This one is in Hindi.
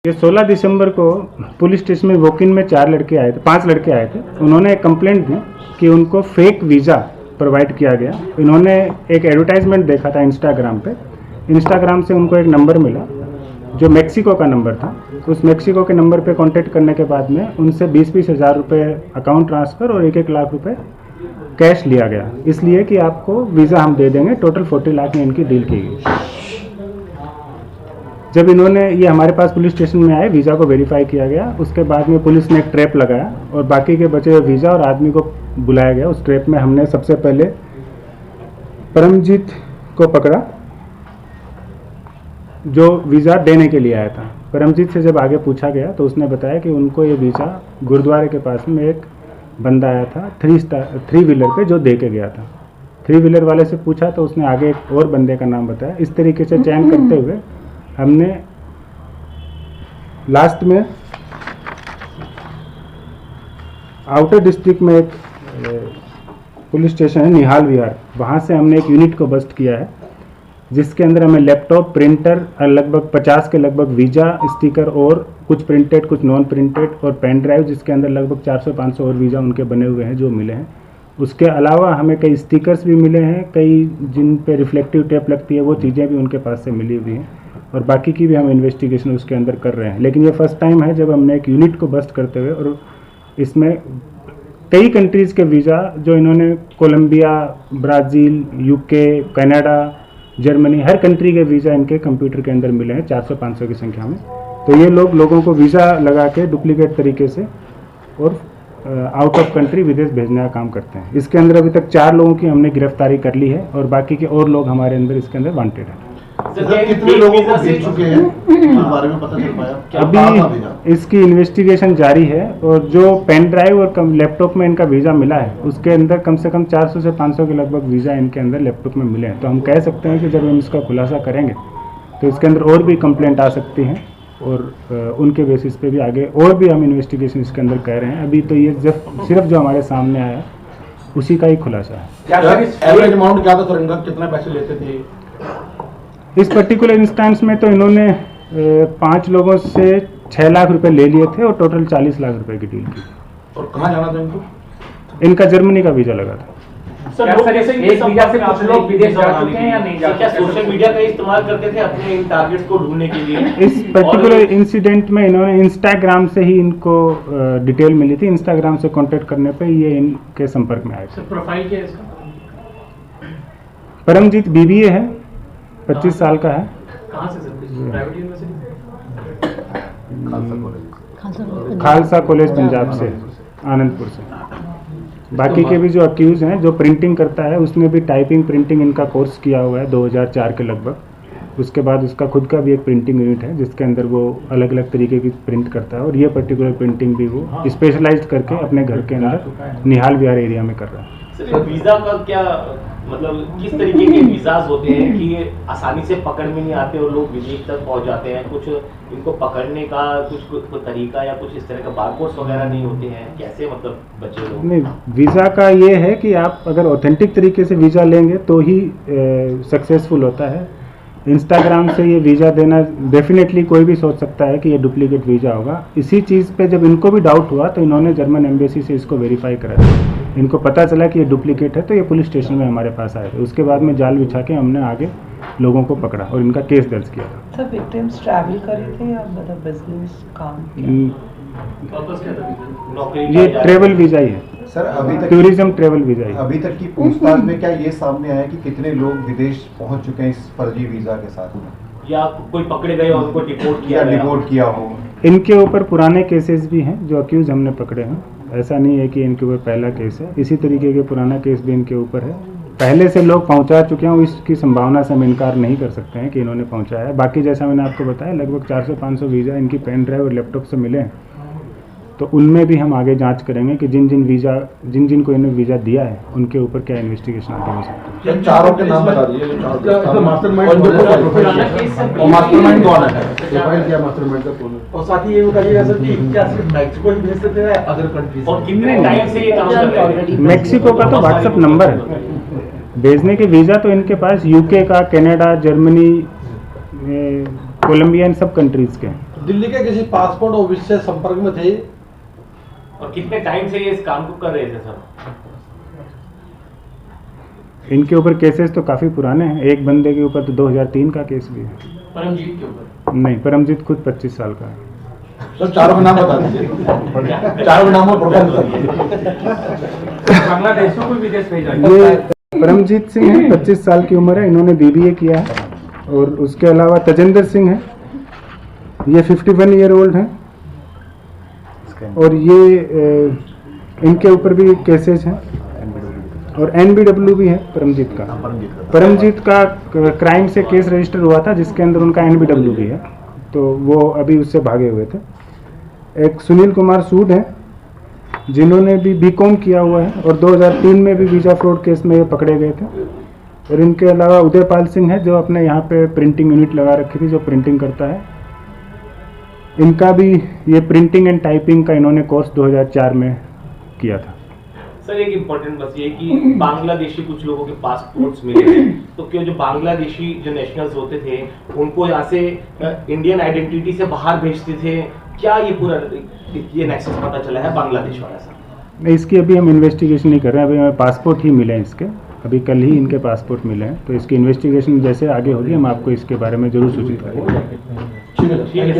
ये 16 दिसंबर को पुलिस स्टेशन में वॉक-इन में 5 लड़के आए थे। उन्होंने एक कंप्लेंट दी कि उनको फेक वीज़ा प्रोवाइड किया गया। इन्होंने एक एडवर्टाइजमेंट देखा था इंस्टाग्राम पे। इंस्टाग्राम से उनको एक नंबर मिला जो मैक्सिको का नंबर था। उस मैक्सिको के नंबर पे कांटेक्ट करने के बाद में उनसे 20-20 हज़ार रुपये अकाउंट ट्रांसफ़र और 1-1 लाख रुपए कैश लिया गया, इसलिए कि आपको वीज़ा हम दे देंगे। टोटल 40 लाख में इनकी डील की गई। जब इन्होंने ये हमारे पास पुलिस स्टेशन में आए, वीज़ा को वेरीफाई किया गया। उसके बाद में पुलिस ने एक ट्रैप लगाया और बाकी के बचे हुए वीज़ा और आदमी को बुलाया गया। उस ट्रैप में हमने सबसे पहले परमजीत को पकड़ा जो वीज़ा देने के लिए आया था। परमजीत से जब आगे पूछा गया तो उसने बताया कि उनको ये वीज़ा गुरुद्वारे के पास में एक बंदा आया था 3 व्हीलर पे जो दे के गया था। 3 व्हीलर वाले से पूछा तो उसने आगे एक और बंदे का नाम बताया। इस तरीके से चयन करते हुए हमने लास्ट में आउटर डिस्ट्रिक्ट में एक पुलिस स्टेशन है निहाल विहार, वहाँ से हमने एक यूनिट को बस्ट किया है जिसके अंदर हमें लैपटॉप, प्रिंटर, लगभग 50 के लगभग वीज़ा स्टिकर और कुछ प्रिंटेड कुछ नॉन प्रिंटेड और पेन ड्राइव जिसके अंदर लगभग 400-500 और वीज़ा उनके बने हुए हैं जो मिले हैं। उसके अलावा हमें कई स्टिकर्स भी मिले हैं, कई जिन पे रिफ्लेक्टिव टेप लगती है वो चीज़ें भी उनके पास से मिली हुई हैं और बाकी की भी हम इन्वेस्टिगेशन उसके अंदर कर रहे हैं। लेकिन ये फर्स्ट टाइम है जब हमने एक यूनिट को बस्ट करते हुए और इसमें कई कंट्रीज़ के वीज़ा जो इन्होंने Colombia, Brazil, UK, Canada, Germany, हर कंट्री के वीज़ा इनके कंप्यूटर के अंदर मिले हैं 400-500 की संख्या में। तो ये लोगों को वीज़ा लगा के डुप्लीकेट तरीके से और आउट ऑफ कंट्री विदेश भेजने का काम करते हैं। इसके अंदर अभी तक 4 लोगों की हमने गिरफ्तारी कर ली है और बाकी के और लोग हमारे अंदर इसके अंदर वांटेड हैं। कितने लोगों को भेज चुके हैं इस बारे में पता चल पाया? अभी इसकी इन्वेस्टिगेशन जारी है और जो पेन ड्राइव और लैपटॉप में इनका वीज़ा मिला है उसके अंदर कम से कम 400 से 500 के लगभग वीज़ा इनके अंदर लैपटॉप में मिले हैं। तो हम कह सकते हैं कि जब हम इसका खुलासा करेंगे तो इसके अंदर और भी कंप्लेंट आ सकती हैं और उनके बेसिस पे भी आगे और भी हम इन्वेस्टिगेशन इसके अंदर कर रहे हैं। अभी तो ये सिर्फ जो हमारे सामने आया उसी का ही खुलासा है। एवरेज अमाउंट क्या था सर इनका, कितने पैसे लेते थे? इस पर्टिकुलर इंस्टेंस में तो इन्होंने 5 लोगों से 6 लाख रुपए ले लिए थे और टोटल 40 लाख रुपए की डील की। और कहाँ जाना था इनको? इनका जर्मनी का वीज़ा लगा था। सर एक वीज़ा से कुछ लोग विदेश जा चुके हैं या नहीं जा? क्या सोशल मीडिया का इस्तेमाल करते थे अपने इन टारगेट्स को ढूंढने के लिए? इस पर्टिकुलर इंसिडेंट में इन्होंने इंस्टाग्राम से ही इनको डिटेल मिली थी। इंस्टाग्राम से कांटेक्ट करने पे ये इनके संपर्क में आए थे। प्रोफाइल क्या है इसका? परमजीत BBA है, 25 साल का है। कहाँ से sir? Private university? Khalsa college Punjab से, आनंदपुर से। बाकी के भी जो अक्यूज़ हैं, जो प्रिंटिंग करता है उसने भी टाइपिंग प्रिंटिंग इनका कोर्स किया हुआ है 2004 के लगभग। उसके बाद उसका खुद का भी एक प्रिंटिंग यूनिट है जिसके अंदर वो अलग अलग तरीके की प्रिंट करता है और ये पर्टिकुलर प्रिंटिंग भी वो स्पेशलाइज्ड करके अपने घर के अंदर निहाल विहार एरिया में कर रहा है। सर वीज़ा का क्या मतलब किस तरीके के वीज़ाज होते हैं कि ये आसानी से पकड़ में नहीं आते और लोग विदेश तक पहुंच जाते हैं? कुछ इनको पकड़ने का कुछ तरीका या कुछ इस तरह का बारकोड्स वगैरह नहीं होते हैं? कैसे मतलब बचे लोग? नहीं, वीज़ा का ये है कि आप अगर ऑथेंटिक तरीके से वीज़ा लेंगे तो ही सक्सेसफुल होता है। इंस्टाग्राम से ये वीज़ा देना डेफिनेटली कोई भी सोच सकता है कि ये डुप्लीकेट वीज़ा होगा। इसी चीज़ पे जब इनको भी डाउट हुआ तो इन्होंने जर्मन एम्बेसी से इसको वेरीफाई करा। इनको पता चला कि ये डुप्लीकेट है तो ये पुलिस स्टेशन में हमारे पास आए थे। उसके बाद में जाल बिछा के हमने आगे लोगों को पकड़ा और इनका केस दर्ज किया था। सर विक्टिम्स ट्रैवल कर रहे थे या मतलब बिजनेस काम? पर्पस क्या था? नौकरी? ये ट्रेवल वीज़ा ही है सर। अभी तक टूरिज्म ट्रेवल वीज़ा ही। अभी तक की पूछताछ में क्या ये सामने आया कि कितने लोग विदेश पहुंच चुके हैं इस फर्जी वीजा के साथ में, या कोई पकड़े गए और उनको डिपोर्ट किया या गया? डिपोर्ट किया हो? इनके ऊपर पुराने केसेस भी हैं जो अक्यूज़ हमने पकड़े हैं। ऐसा नहीं है कि इनके ऊपर पहला केस है, इसी तरीके के पुराना केस भी इनके ऊपर है। पहले से लोग पहुंचा चुके हैं, इसकी संभावना से हम इनकार नहीं कर सकते हैं कि इन्होंने पहुंचाया है। बाकी जैसा मैंने आपको बताया लगभग 400-500 वीज़ा इनकी पेन ड्राइव और लैपटॉप से मिले हैं। तो उनमें भी हम आगे जांच करेंगे कि जिन जिन को इन्होंने वीज़ा दिया है उनके ऊपर क्या इन्वेस्टिगेशन आगे हो सकती है। चारों के नाम बता दीजिए। मास्टरमाइंड कौन है? प्रोफाइल क्या मास्टरमाइंड का कौन है? और साथ ही ये बताइएगा सर कि क्या सिर्फ मैक्सिको ही भेज सकते हैं अदर कंट्रीज? और कितने टाइम से ये काम कर रहे हैं? मैक्सिको का तो व्हाट्सएप नंबर है, भेजने के वीज़ा तो इनके पास यूके का, कनाडा, जर्मनी, कोलंबिया, इन सब कंट्रीज़ के हैं। दिल्ली के किसी पासपोर्ट ऑफिस से संपर्क में थे? और कितने टाइम से ये इस काम को कर रहे थे सर? इनके ऊपर केसेस तो काफ़ी पुराने हैं। एक बंदे के ऊपर तो 2003 का केस भी है। परमजीत के ऊपर नहीं, परमजीत खुद 25 साल का है। सर चारों का नाम बता दीजिए। चारों का नाम और प्रोफाइल बांग्लादेश को कोई विदेश भेजा है? ये परमजीत सिंह है, 25 साल की उम्र है, इन्होंने BBA किया है। और उसके अलावा तजेंद्र सिंह है, ये 51 ईयर ओल्ड हैं। और ये इनके ऊपर भी केसेस हैं। और NBW भी है परमजीत का। परमजीत का क्राइम से केस रजिस्टर हुआ था जिसके अंदर उनका NBW भी है, तो वो अभी उससे भागे हुए थे। एक सुनील कुमार सूद है जिन्होंने भी BCom किया हुआ है और 2003 में भी वीज़ा फ्रॉड केस में ये पकड़े गए थे। और इनके अलावा उदयपाल सिंह है जो अपने यहाँ पे प्रिंटिंग यूनिट लगा रखी थी, जो प्रिंटिंग करता है। इनका भी ये प्रिंटिंग एंड टाइपिंग का इन्होंने कोर्स 2004 में किया था। सर एक इम्पोर्टेंट बस ये कि बांग्लादेशी कुछ लोगों के पासपोर्ट्स मिले थे, तो क्यों जो बांग्लादेशी जो नेशनल्स होते थे उनको यहाँ से इंडियन आइडेंटिटी से बाहर भेजते थे? क्या ये पूरा ये नेक्सस पता चला है बांग्लादेश वाला सर? नहीं, इसकी अभी हम इन्वेस्टिगेशन नहीं कर रहे हैं। अभी हमें पासपोर्ट ही मिले हैं इसके, अभी कल ही इनके पासपोर्ट मिले हैं। तो इसकी इन्वेस्टिगेशन जैसे आगे होगी हम आपको इसके बारे में जरूर सूचित करेंगे। ठीक है।